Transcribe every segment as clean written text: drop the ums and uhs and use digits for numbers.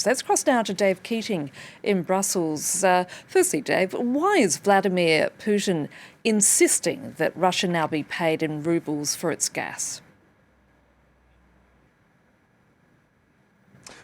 news. Let's cross now to Dave Keating in Brussels. Firstly, Dave, why is Vladimir Putin insisting that Russia now be paid in roubles for its gas?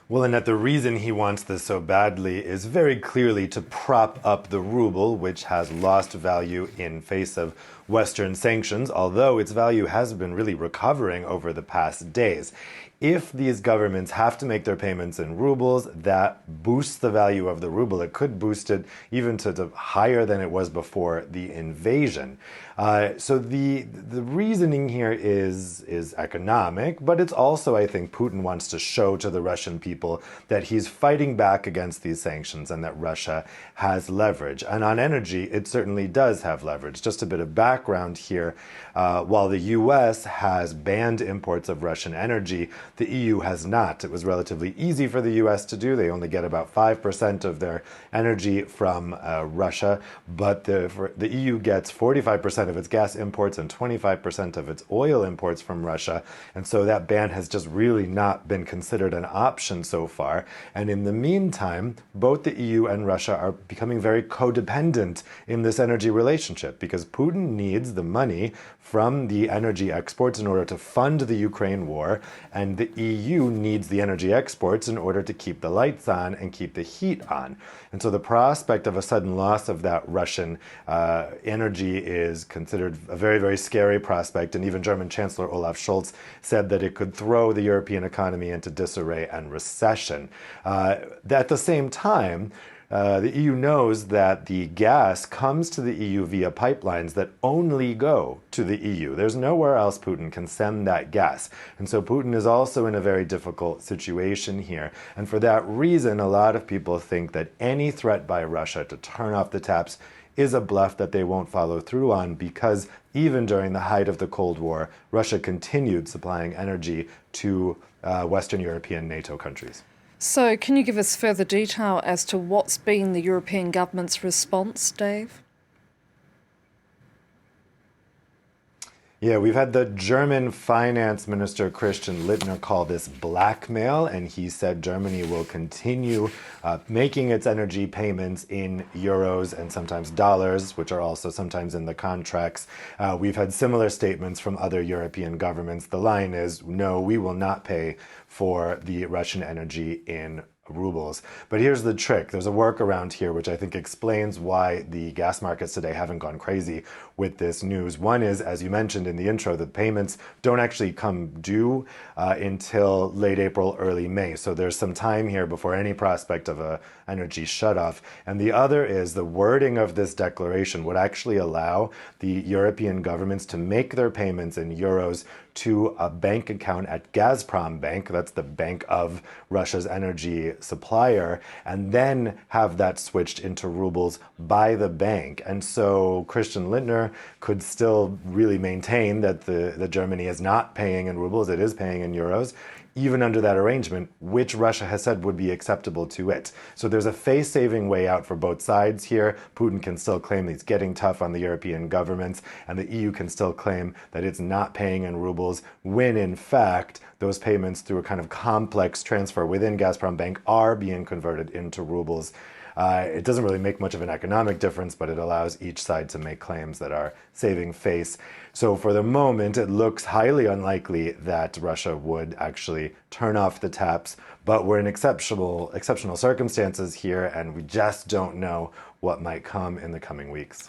Well, Annette, the reason he wants this so badly is very clearly to prop up the ruble, which has lost value in face of Western sanctions, although its value has been really recovering over the past days. If these governments have to make their payments in rubles, that boosts the value of the ruble. It could boost it even to higher than it was before the invasion. So the reasoning here is economic, but it's also, I think, Putin wants to show to the Russian people that he's fighting back against these sanctions and that Russia has leverage. And on energy, it certainly does have leverage. Just a bit of background here. While the US has banned imports of Russian energy, the EU has not. It was relatively easy for the US to do. They only get about 5% of their energy from Russia, but the EU gets 45% of its gas imports and 25% of its oil imports from Russia. And so that ban has just really not been considered an option so far. And in the meantime, both the EU and Russia are becoming very codependent in this energy relationship because Putin needs the money from the energy exports in order to fund the Ukraine war, and the EU needs the energy exports in order to keep the lights on and keep the heat on. And so the prospect of a sudden loss of that Russian energy is considered a very, very scary prospect, and even German Chancellor Olaf Scholz said that it could throw the European economy into disarray and recession. At the same time, the EU knows that the gas comes to the EU via pipelines that only go to the EU. There's nowhere else Putin can send that gas. And so Putin is also in a very difficult situation here. And for that reason, a lot of people think that any threat by Russia to turn off the taps is a bluff that they won't follow through on, because even during the height of the Cold War, Russia continued supplying energy to Western European NATO countries. So can you give us further detail as to what's been the European government's response, Dave? Yeah, we've had the German finance minister, Christian Lindner, call this blackmail, and he said Germany will continue making its energy payments in euros and sometimes dollars, which are also sometimes in the contracts. We've had similar statements from other European governments. The line is, no, we will not pay for the Russian energy in rubles. But here's the trick. There's a workaround here, which I think explains why the gas markets today haven't gone crazy with this news. One is, as you mentioned in the intro, that payments don't actually come due until late April, early May. So there's some time here before any prospect of a energy shutoff. And the other is the wording of this declaration would actually allow the European governments to make their payments in euros to a bank account at Gazprom Bank, that's the bank of Russia's energy supplier, and then have that switched into rubles by the bank. And so Christian Lindner could still really maintain that that Germany is not paying in rubles, it is paying in euros, even under that arrangement, which Russia has said would be acceptable to it. So there's a face-saving way out for both sides here. Putin can still claim he's getting tough on the European governments, and the EU can still claim that it's not paying in rubles, when in fact, those payments through a kind of complex transfer within Gazprom Bank are being converted into rubles. It doesn't really make much of an economic difference, but it allows each side to make claims that are saving face. So for the moment, it looks highly unlikely that Russia would actually turn off the taps, but we're in exceptional circumstances here, and we just don't know what might come in the coming weeks.